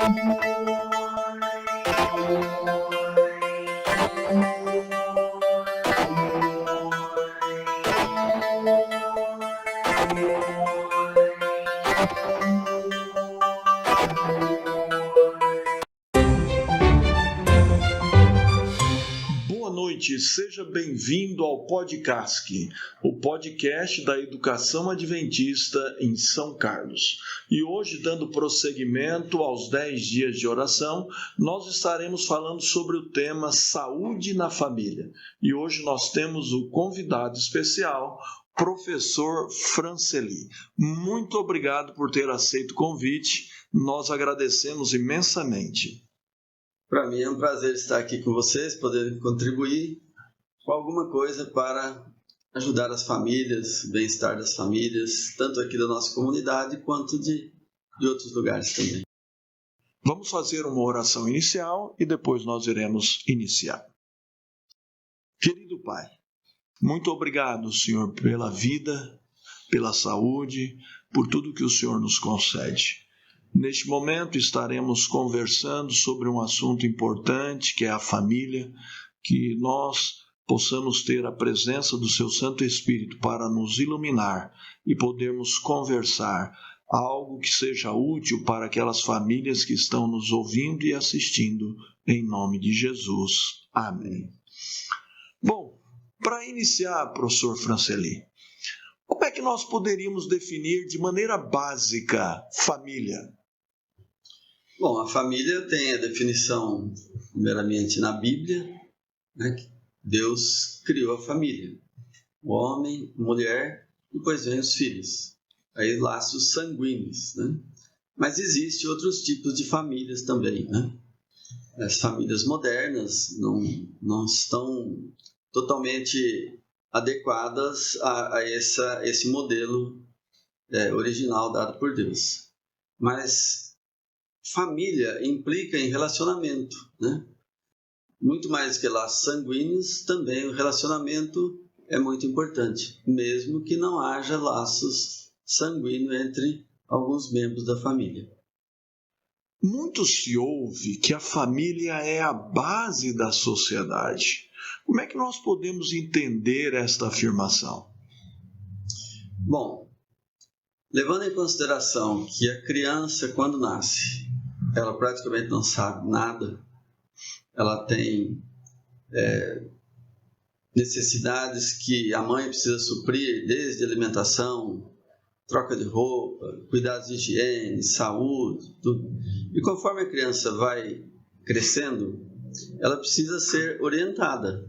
Boa noite, seja bem-vindo ao Podcast, o podcast da Educação Adventista em São Carlos. E hoje, dando prosseguimento aos 10 dias de oração, nós estaremos falando sobre o tema Saúde na Família. E hoje nós temos o convidado especial, professor Franceli. Muito obrigado por ter aceito o convite, nós agradecemos imensamente. Para mim é um prazer estar aqui com vocês, poder contribuir com alguma coisa para ajudar as famílias, o bem-estar das famílias, tanto aqui da nossa comunidade quanto de outros lugares também. Vamos fazer uma oração inicial e depois nós iremos iniciar. Querido Pai, muito obrigado, Senhor, pela vida, pela saúde, por tudo que o Senhor nos concede. Neste momento estaremos conversando sobre um assunto importante, que é a família, que nós possamos ter a presença do Seu Santo Espírito para nos iluminar e podermos conversar algo que seja útil para aquelas famílias que estão nos ouvindo e assistindo, em nome de Jesus. Amém. Bom, para iniciar, professor Franceli, como é que nós poderíamos definir de maneira básica família? Bom, a família tem a definição, primeiramente, na Bíblia, né, que Deus criou a família. O homem, mulher, depois vem os filhos. Aí laços sanguíneos, né? Mas existem outros tipos de famílias também, né? As famílias modernas não estão totalmente adequadas a esse modelo original dado por Deus. Mas família implica em relacionamento, né? Muito mais que laços sanguíneos, também o relacionamento é muito importante, mesmo que não haja laços sanguíneos entre alguns membros da família. Muito se ouve que a família é a base da sociedade. Como é que nós podemos entender esta afirmação? Bom, levando em consideração que a criança, quando nasce, ela praticamente não sabe nada, ela tem necessidades que a mãe precisa suprir, desde alimentação, troca de roupa, cuidados de higiene, saúde, tudo. E conforme a criança vai crescendo, ela precisa ser orientada,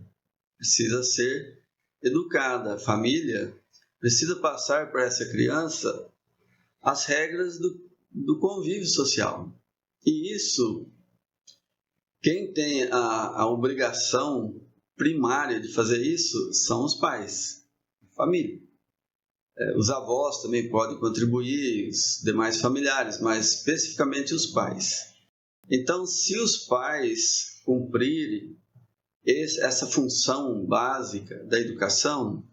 precisa ser educada. A família precisa passar para essa criança as regras do convívio social. E isso, quem tem a obrigação primária de fazer isso são os pais, a família. Os avós também podem contribuir, os demais familiares, mas especificamente os pais. Então, se os pais cumprirem essa função básica da educação,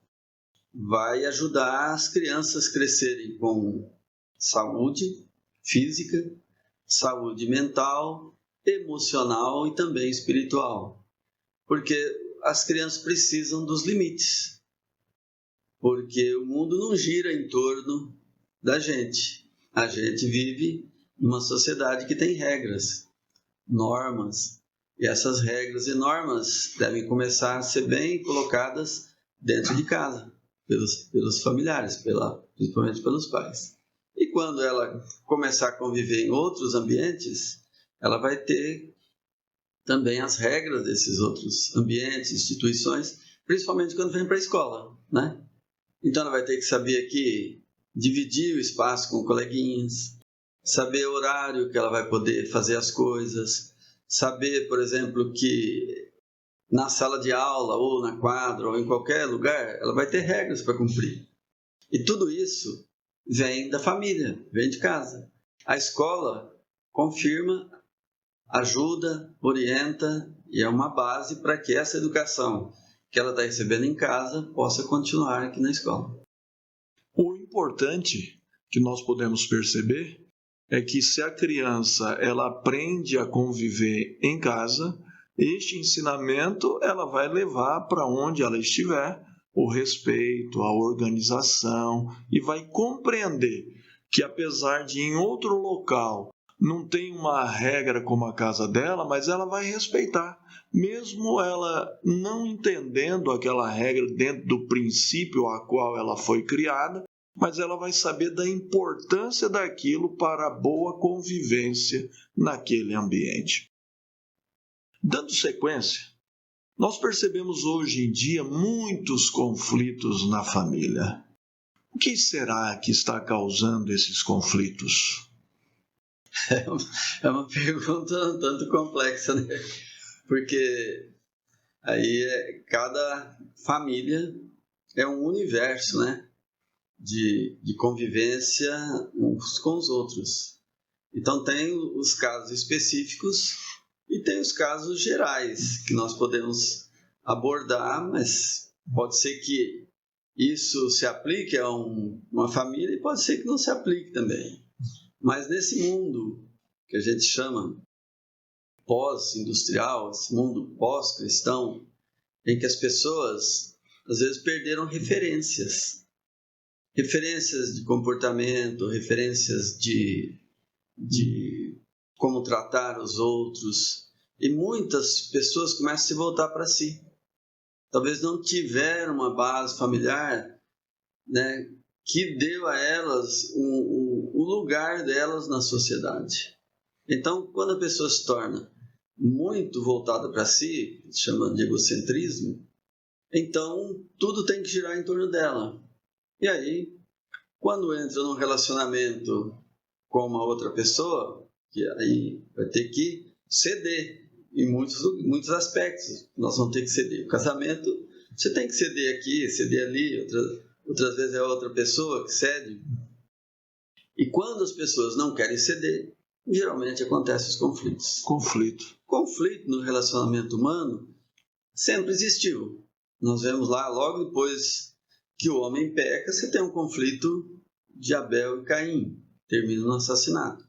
vai ajudar as crianças a crescerem com saúde física, saúde mental, emocional e também espiritual. Porque as crianças precisam dos limites. Porque o mundo não gira em torno da gente. A gente vive numa sociedade que tem regras, normas. E essas regras e normas devem começar a ser bem colocadas dentro de casa, pelos familiares, principalmente pelos pais. E quando ela começar a conviver em outros ambientes, ela vai ter também as regras desses outros ambientes, instituições, principalmente quando vem para a escola, né? Então ela vai ter que saber aqui dividir o espaço com coleguinhas, saber o horário que ela vai poder fazer as coisas, saber, por exemplo, que na sala de aula, ou na quadra, ou em qualquer lugar, ela vai ter regras para cumprir. E tudo isso vem da família, vem de casa. A escola confirma, ajuda, orienta e é uma base para que essa educação que ela está recebendo em casa possa continuar aqui na escola. O importante que nós podemos perceber é que se a criança ela aprende a conviver em casa, este ensinamento ela vai levar para onde ela estiver o respeito, a organização, e vai compreender que apesar de em outro local não tem uma regra como a casa dela, mas ela vai respeitar, mesmo ela não entendendo aquela regra dentro do princípio a qual ela foi criada, mas ela vai saber da importância daquilo para a boa convivência naquele ambiente. Dando sequência, nós percebemos hoje em dia muitos conflitos na família. O que será que está causando esses conflitos? É uma pergunta um tanto complexa, né? Porque aí cada família é um universo, né? De convivência uns com os outros. Então tem os casos específicos e tem os casos gerais que nós podemos abordar, mas pode ser que isso se aplique a uma família e pode ser que não se aplique também. Mas nesse mundo que a gente chama pós-industrial, esse mundo pós-cristão, em que as pessoas às vezes perderam referências de comportamento, referências de como tratar os outros, e muitas pessoas começam a se voltar para si. Talvez não tiveram uma base familiar, né, que deu a elas o lugar delas na sociedade. Então, quando a pessoa se torna muito voltada para si, chamando de egocentrismo, então tudo tem que girar em torno dela. E aí, quando entra num relacionamento com uma outra pessoa, que aí vai ter que ceder em muitos aspectos. Nós vamos ter que ceder. O casamento, você tem que ceder aqui, ceder ali, outras vezes é outra pessoa que cede. E quando as pessoas não querem ceder, geralmente acontecem os conflitos. Conflito no relacionamento humano sempre existiu. Nós vemos lá, logo depois que o homem peca, você tem um conflito de Abel e Caim, termina no assassinato.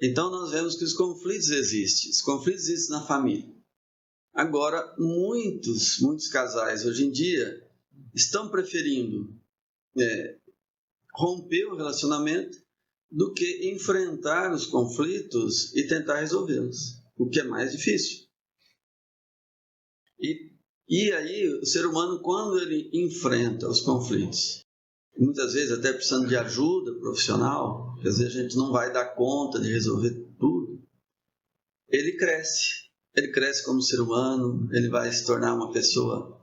Então nós vemos que os conflitos existem. Os conflitos existem na família. Agora, muitos casais hoje em dia estão preferindo romper o relacionamento do que enfrentar os conflitos e tentar resolvê-los, o que é mais difícil. E aí, o ser humano, quando ele enfrenta os conflitos, muitas vezes até precisando de ajuda profissional, porque às vezes a gente não vai dar conta de resolver tudo, ele cresce como ser humano, ele vai se tornar uma pessoa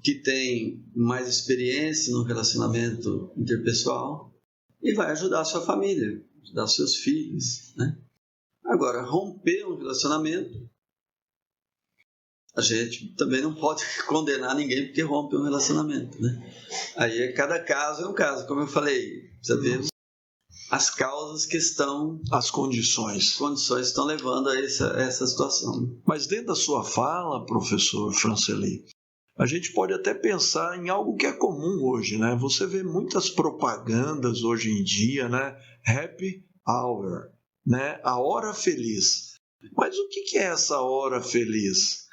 que tem mais experiência no relacionamento interpessoal e vai ajudar a sua família, ajudar os seus filhos, né? Agora, romper um relacionamento, a gente também não pode condenar ninguém porque rompe um relacionamento, né? Aí cada caso é um caso, como eu falei, precisa ver as causas que estão... As condições estão levando a essa situação. Mas dentro da sua fala, professor Franceli, a gente pode até pensar em algo que é comum hoje, né? Você vê muitas propagandas hoje em dia, né? Happy Hour, né? A hora feliz. Mas o que é essa hora feliz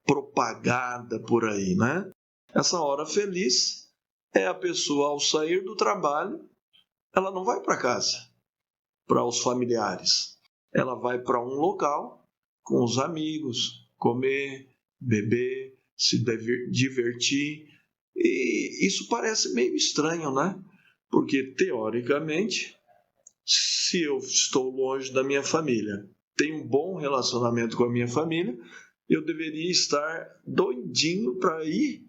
propagada por aí, né? Essa hora feliz é a pessoa, ao sair do trabalho, ela não vai para casa, para os familiares. Ela vai para um local com os amigos, comer, beber, se divertir. E isso parece meio estranho, né? Porque, teoricamente, se eu estou longe da minha família, tenho um bom relacionamento com a minha família, eu deveria estar doidinho para ir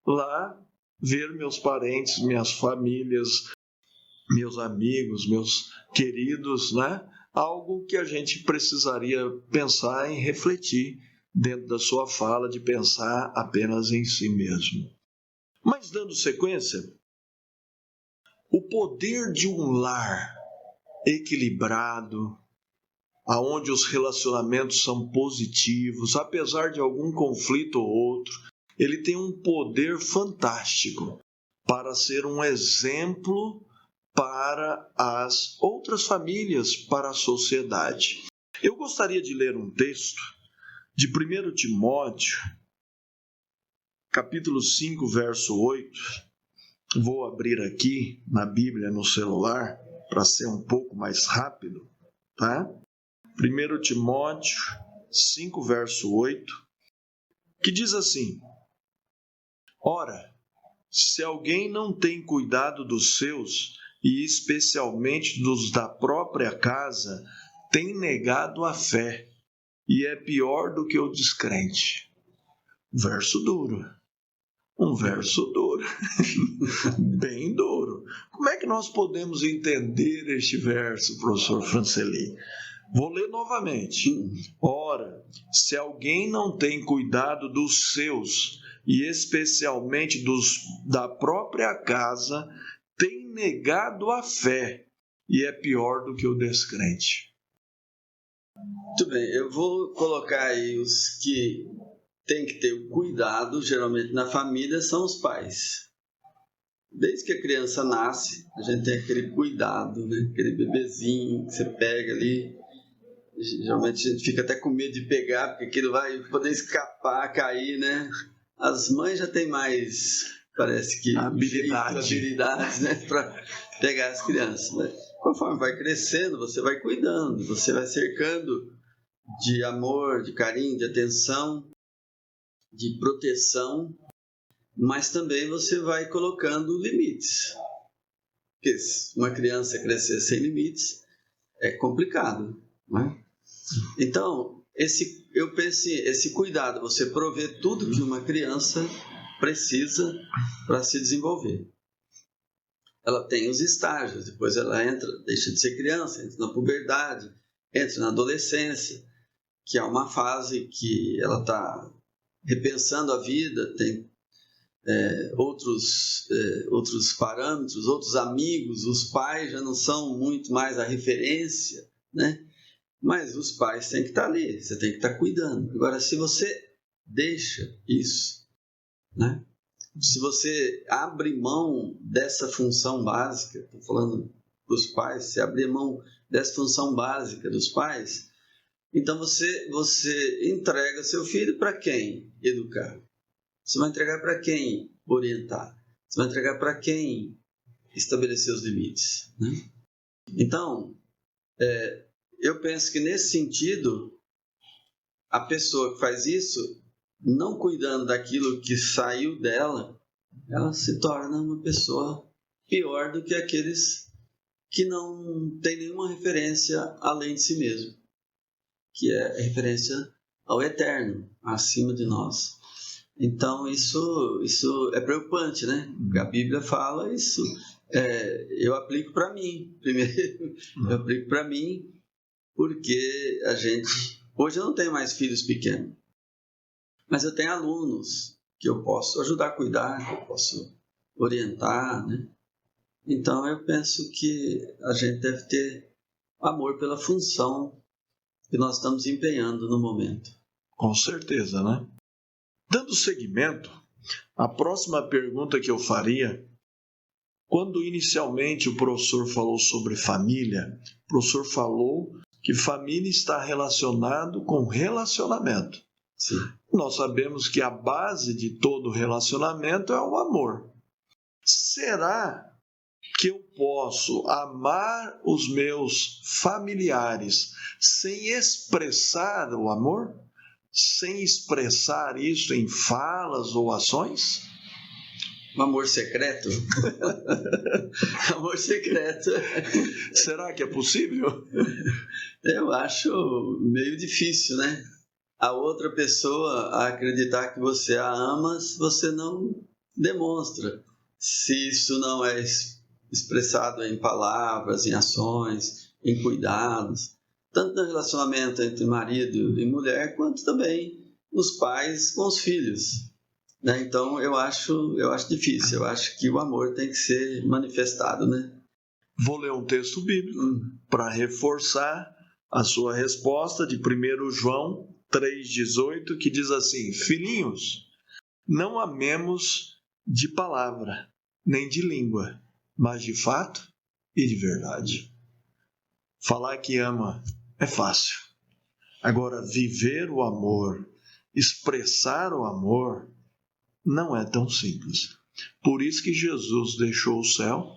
lá ver meus parentes, minhas famílias, meus amigos, meus queridos, né? Algo que a gente precisaria pensar e refletir dentro da sua fala, de pensar apenas em si mesmo. Mas dando sequência, o poder de um lar equilibrado, aonde os relacionamentos são positivos, apesar de algum conflito ou outro, ele tem um poder fantástico para ser um exemplo para as outras famílias, para a sociedade. Eu gostaria de ler um texto de 1 Timóteo, capítulo 5, verso 8. Vou abrir aqui na Bíblia, no celular, para ser um pouco mais rápido, tá? 1 Timóteo 5, verso 8, que diz assim: Ora, se alguém não tem cuidado dos seus, e especialmente dos da própria casa, tem negado a fé, e é pior do que o descrente. Verso duro. Um verso duro. Bem duro. Como é que nós podemos entender este verso, professor Franceli? Vou ler novamente. Ora, se alguém não tem cuidado dos seus, e especialmente dos da própria casa, tem negado a fé, e é pior do que o descrente. Muito bem, eu vou colocar aí os que tem que ter o cuidado, geralmente na família, são os pais. Desde que a criança nasce, a gente tem aquele cuidado, né? Aquele bebezinho que você pega ali. Geralmente a gente fica até com medo de pegar, porque aquilo vai poder escapar, cair, né? As mães já têm mais, parece que, habilidades, né? Para pegar as crianças. Né? Conforme vai crescendo, você vai cuidando, você vai cercando de amor, de carinho, de atenção, de proteção, mas também você vai colocando limites. Porque se uma criança crescer sem limites, é complicado, né? Então, eu penso, esse cuidado, você prover tudo que uma criança precisa para se desenvolver. Ela tem os estágios, depois ela deixa de ser criança, entra na puberdade, entra na adolescência, que é uma fase que ela está repensando a vida, tem outros parâmetros, outros amigos, os pais já não são muito mais a referência, né? Mas os pais têm que estar ali, você tem que estar cuidando. Agora, se você deixa isso, né? Se você abre mão dessa função básica, estou falando dos pais, se abrir mão dessa função básica dos pais, então você entrega seu filho para quem educar? Você vai entregar para quem orientar? Você vai entregar para quem estabelecer os limites, né? Então, eu penso que nesse sentido, a pessoa que faz isso, não cuidando daquilo que saiu dela, ela se torna uma pessoa pior do que aqueles que não têm nenhuma referência além de si mesmo, que é a referência ao eterno, acima de nós. Então, isso é preocupante, né? A Bíblia fala isso. Eu aplico para mim, primeiro. Eu aplico para mim, porque hoje eu não tenho mais filhos pequenos, mas eu tenho alunos que eu posso ajudar a cuidar, que eu posso orientar, né? Então, eu penso que a gente deve ter amor pela função que nós estamos empenhando no momento. Com certeza, né? Dando seguimento, a próxima pergunta que eu faria, quando inicialmente o professor falou sobre família, o professor falou que família está relacionado com relacionamento. Sim. Nós sabemos que a base de todo relacionamento é o amor. Será que eu posso amar os meus familiares sem expressar o amor? Sem expressar isso em falas ou ações? Um amor secreto? Amor secreto. Será que é possível? Eu acho meio difícil, né? A outra pessoa acreditar que você a ama se você não demonstra. Se isso não é expressado em palavras, em ações, em cuidados, tanto no relacionamento entre marido e mulher, quanto também os pais com os filhos, né? Então, eu acho difícil. Eu acho que o amor tem que ser manifestado, né? Vou ler um texto bíblico para reforçar a sua resposta de 1 João 3,18, que diz assim: Filhinhos, não amemos de palavra, nem de língua, mas de fato e de verdade. Falar que ama é fácil. Agora, viver o amor, expressar o amor, não é tão simples. Por isso que Jesus deixou o céu,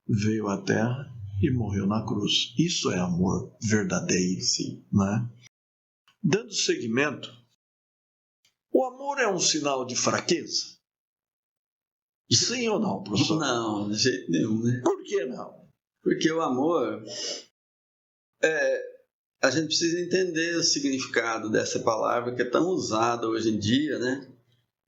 veio à terra e morreu na cruz. Isso é amor verdadeiro, sim, né? Dando seguimento, o amor é um sinal de fraqueza? Sim ou não, professor? Não, de jeito nenhum, né? Por que não? Porque o amor, a gente precisa entender o significado dessa palavra que é tão usada hoje em dia, né?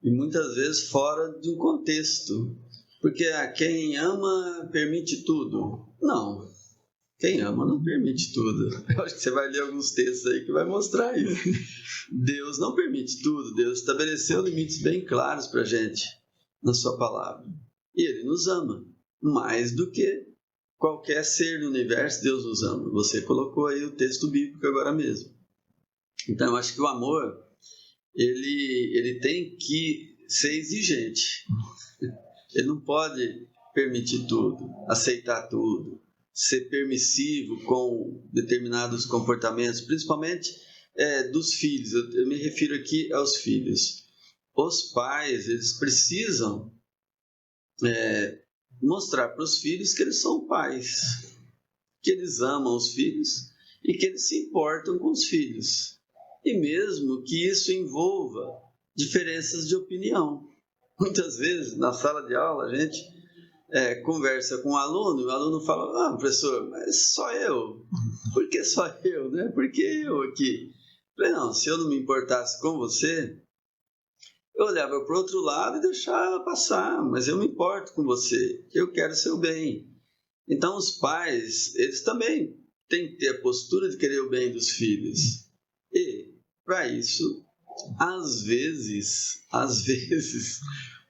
E muitas vezes fora de um contexto. Porque quem ama permite tudo. Não. Quem ama não permite tudo. Eu acho que você vai ler alguns textos aí que vai mostrar isso. Deus não permite tudo. Deus estabeleceu limites bem claros para a gente na sua palavra. E Ele nos ama. Mais do que qualquer ser no universo, Deus nos ama. Você colocou aí o texto bíblico agora mesmo. Então, eu acho que o amor, ele tem que ser exigente. Ele não pode permitir tudo, aceitar tudo, ser permissivo com determinados comportamentos, principalmente dos filhos. Eu me refiro aqui aos filhos. Os pais, eles precisam mostrar para os filhos que eles são pais, que eles amam os filhos e que eles se importam com os filhos. E mesmo que isso envolva diferenças de opinião. Muitas vezes, na sala de aula, a gente conversa com um aluno, e o aluno fala, professor, mas só eu. Por que só eu, né? Por que eu aqui? Eu falei, não, se eu não me importasse com você, eu olhava para o outro lado e deixava passar, mas eu me importo com você, eu quero seu bem. Então, os pais, eles também têm que ter a postura de querer o bem dos filhos. E, para isso, às vezes,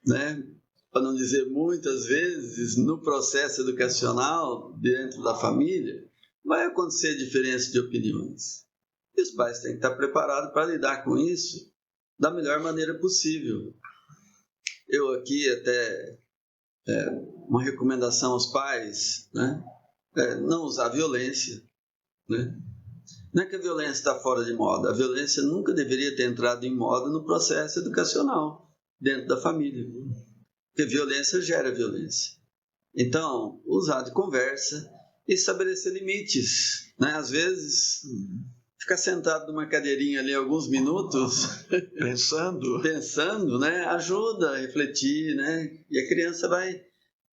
né, para não dizer muitas vezes, no processo educacional dentro da família, vai acontecer diferença de opiniões. E os pais têm que estar preparados para lidar com isso da melhor maneira possível. Eu aqui até, uma recomendação aos pais, né, não usar violência, né? Não é que a violência está fora de moda, a violência nunca deveria ter entrado em moda no processo educacional, dentro da família. Porque violência gera violência. Então, usar de conversa e estabelecer limites, né? Às vezes, ficar sentado numa cadeirinha ali alguns minutos, pensando, né? Ajuda a refletir, né? E a criança vai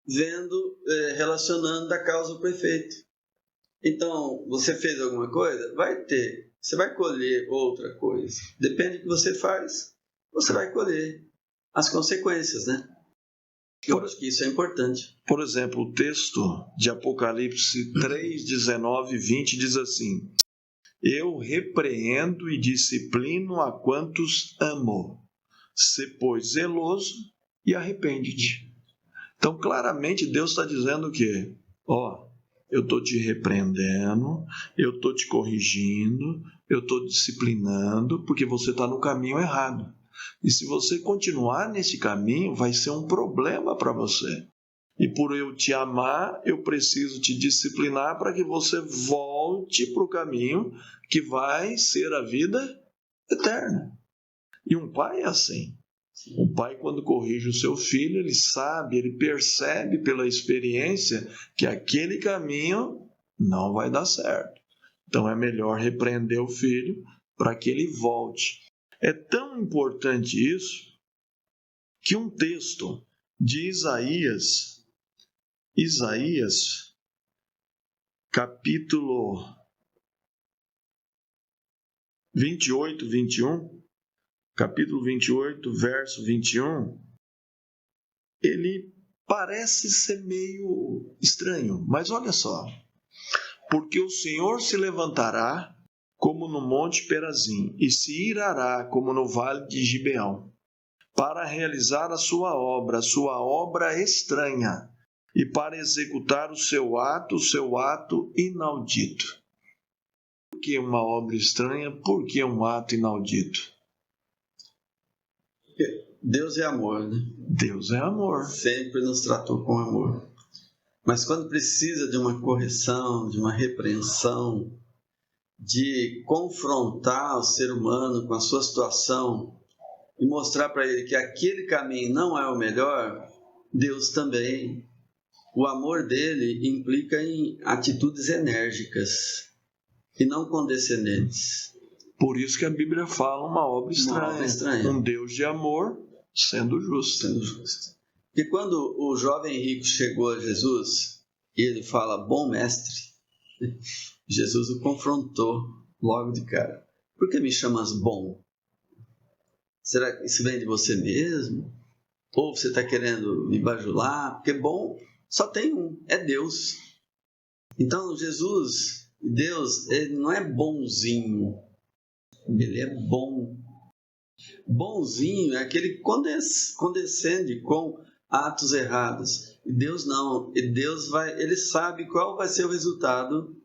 vendo, relacionando da causa ao efeito. Então, você fez alguma coisa? Vai ter. Você vai colher outra coisa. Depende do que você faz, você vai colher as consequências, né? Eu acho que isso é importante. Por exemplo, o texto de Apocalipse 3, 19 e 20 diz assim: Eu repreendo e disciplino a quantos amo. Sê, pois, zeloso e arrepende-te. Então, claramente, Deus está dizendo o quê? Eu estou te repreendendo, eu estou te corrigindo, eu estou disciplinando, porque você está no caminho errado. E se você continuar nesse caminho, vai ser um problema para você. E por eu te amar, eu preciso te disciplinar para que você volte para o caminho que vai ser a vida eterna. E um pai é assim. O pai, quando corrige o seu filho, ele sabe, ele percebe pela experiência que aquele caminho não vai dar certo. Então é melhor repreender o filho para que ele volte. É tão importante isso que um texto de Isaías, capítulo 28, 21, capítulo 28, verso 21, ele parece ser meio estranho, mas olha só. Porque o Senhor se levantará como no monte Perazim, e se irará como no vale de Gibeão, para realizar a sua obra estranha, e para executar o seu ato inaudito. Por que uma obra estranha? Por que um ato inaudito? Deus é amor, né? Deus é amor. Sempre nos tratou com amor. Mas quando precisa de uma correção, de uma repreensão, de confrontar o ser humano com a sua situação e mostrar para ele que aquele caminho não é o melhor, Deus também, o amor dele implica em atitudes enérgicas e não condescendentes. Por isso que a Bíblia fala uma obra estranha. Uma obra estranha. Um Deus de amor sendo justo. Sendo justo. Porque quando o jovem rico chegou a Jesus e ele fala, bom mestre, Jesus o confrontou logo de cara. Por que me chamas bom? Será que isso vem de você mesmo? Ou você está querendo me bajular? Porque bom só tem um, é Deus. Então Jesus, Deus, ele não é bonzinho, ele é bom. Bonzinho é aquele que condescende com atos errados. E Deus não, ele sabe qual vai ser o resultado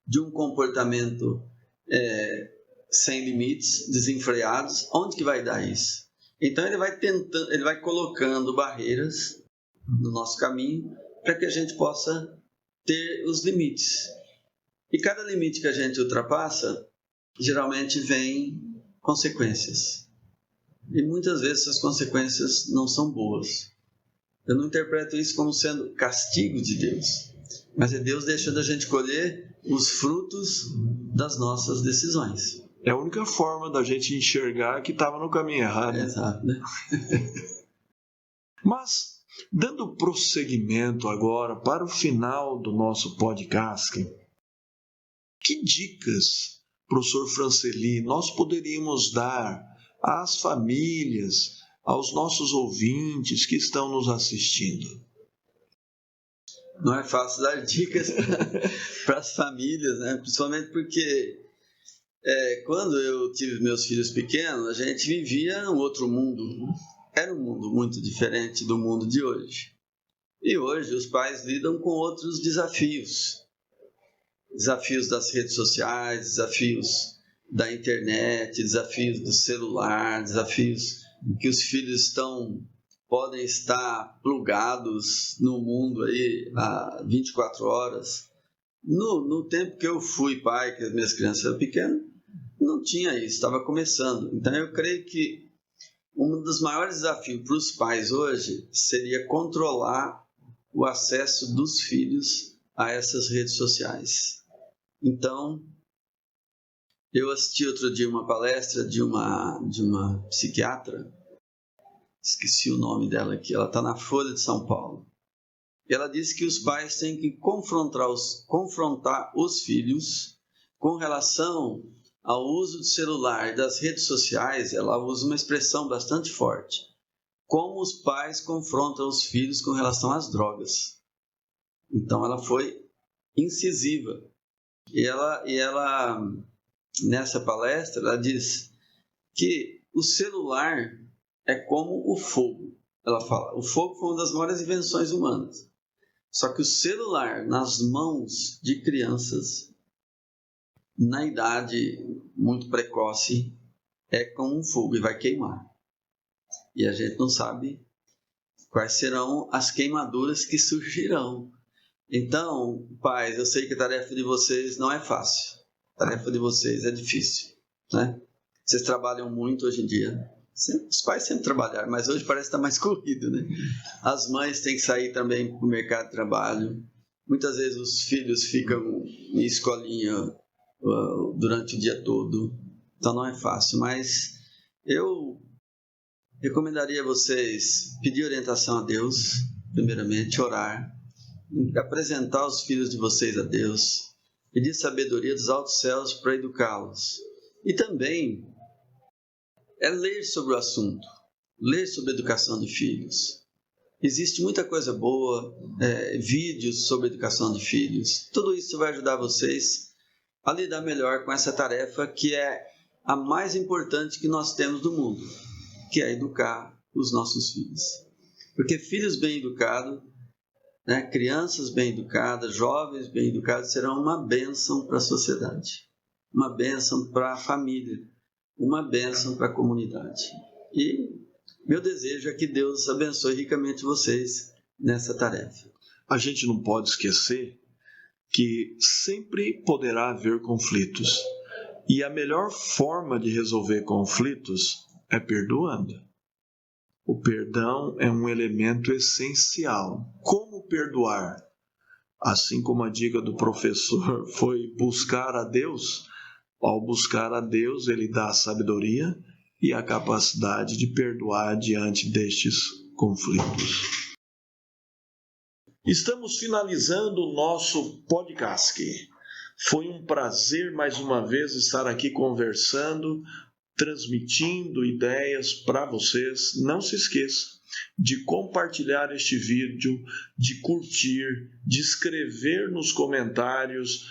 de um comportamento sem limites, desenfreados. Onde que vai dar isso? Então ele vai colocando barreiras no nosso caminho para que a gente possa ter os limites. E cada limite que a gente ultrapassa, geralmente vem consequências. E muitas vezes essas consequências não são boas. Eu não interpreto isso como sendo castigo de Deus, mas é Deus deixando a gente colher os frutos das nossas decisões. É a única forma da gente enxergar que estava no caminho errado. Exato, né? Mas, dando prosseguimento agora para o final do nosso podcast, que dicas, professor Franceli, nós poderíamos dar às famílias, aos nossos ouvintes que estão nos assistindo? Não é fácil dar dicas para as famílias, né? Principalmente porque quando eu tive meus filhos pequenos, a gente vivia um outro mundo. Era um mundo muito diferente do mundo de hoje. E hoje os pais lidam com outros desafios. Desafios das redes sociais, desafios da internet, desafios do celular, desafios que os filhos podem estar plugados no mundo aí há 24 horas. No tempo que eu fui pai, que as minhas crianças eram pequenas, não tinha isso, estava começando. Então eu creio que um dos maiores desafios para os pais hoje seria controlar o acesso dos filhos a essas redes sociais. Então, eu assisti outro dia uma palestra de uma psiquiatra, esqueci o nome dela aqui, ela está na Folha de São Paulo. Ela disse que os pais têm que confrontar os filhos com relação ao uso do celular e das redes sociais. Ela usa uma expressão bastante forte. Como os pais confrontam os filhos com relação às drogas. Então ela foi incisiva. E ela nessa palestra, ela diz que o celular é como o fogo. Ela fala, o fogo foi uma das maiores invenções humanas. Só que o celular nas mãos de crianças, na idade muito precoce, é como um fogo e vai queimar. E a gente não sabe quais serão as queimaduras que surgirão. Então, pais, eu sei que a tarefa de vocês não é fácil. A tarefa de vocês é difícil, né? Vocês trabalham muito hoje em dia. Os pais sempre trabalharam, mas hoje parece estar mais corrido, né? As mães têm que sair também para o mercado de trabalho. Muitas vezes os filhos ficam em escolinha durante o dia todo. Então não é fácil, mas eu recomendaria a vocês pedir orientação a Deus, primeiramente, orar, apresentar os filhos de vocês a Deus, pedir sabedoria dos altos céus para educá-los. E também ler sobre o assunto, ler sobre educação de filhos. Existe muita coisa boa, vídeos sobre educação de filhos. Tudo isso vai ajudar vocês a lidar melhor com essa tarefa que é a mais importante que nós temos no mundo, que é educar os nossos filhos. Porque filhos bem educados, crianças bem educadas, jovens bem educados serão uma bênção para a sociedade, uma bênção para a família, uma bênção para a comunidade. E meu desejo é que Deus abençoe ricamente vocês nessa tarefa. a gente não pode esquecer que sempre poderá haver conflitos. E a melhor forma de resolver conflitos é perdoando. O perdão é um elemento essencial. Como perdoar? Assim como a dica do professor foi buscar a Deus, ao buscar a Deus, ele dá a sabedoria e a capacidade de perdoar diante destes conflitos. Estamos finalizando o nosso podcast. Foi um prazer mais uma vez estar aqui conversando, transmitindo ideias para vocês. Não se esqueça de compartilhar este vídeo, de curtir, de escrever nos comentários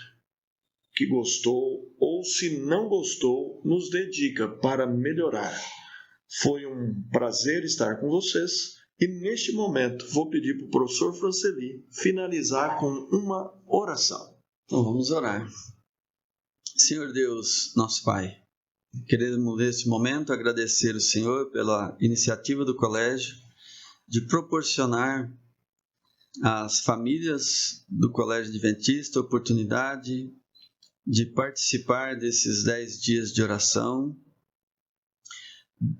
que gostou ou, se não gostou, nos dê dica para melhorar. Foi um prazer estar com vocês e neste momento vou pedir para o professor Franceli finalizar com uma oração. Então vamos orar. Senhor Deus, nosso Pai, queremos nesse momento agradecer o Senhor pela iniciativa do colégio de proporcionar às famílias do Colégio Adventista a oportunidade de participar desses 10 dias de oração,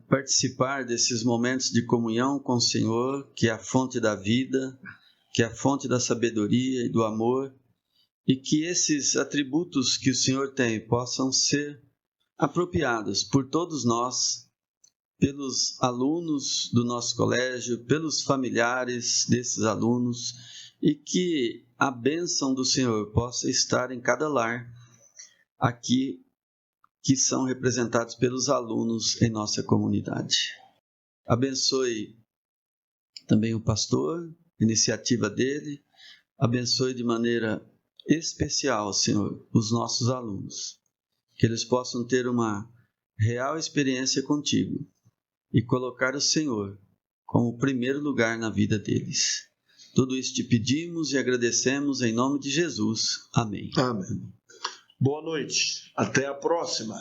participar desses momentos de comunhão com o Senhor, que é a fonte da vida, que é a fonte da sabedoria e do amor, e que esses atributos que o Senhor tem possam ser apropriados por todos nós, pelos alunos do nosso colégio, pelos familiares desses alunos, e que a bênção do Senhor possa estar em cada lar aqui, que são representados pelos alunos em nossa comunidade. Abençoe também o pastor, iniciativa dele, abençoe de maneira especial, Senhor, os nossos alunos, que eles possam ter uma real experiência contigo e colocar o Senhor como o primeiro lugar na vida deles. Tudo isso te pedimos e agradecemos em nome de Jesus. Amém. Amém. Boa noite. Até a próxima.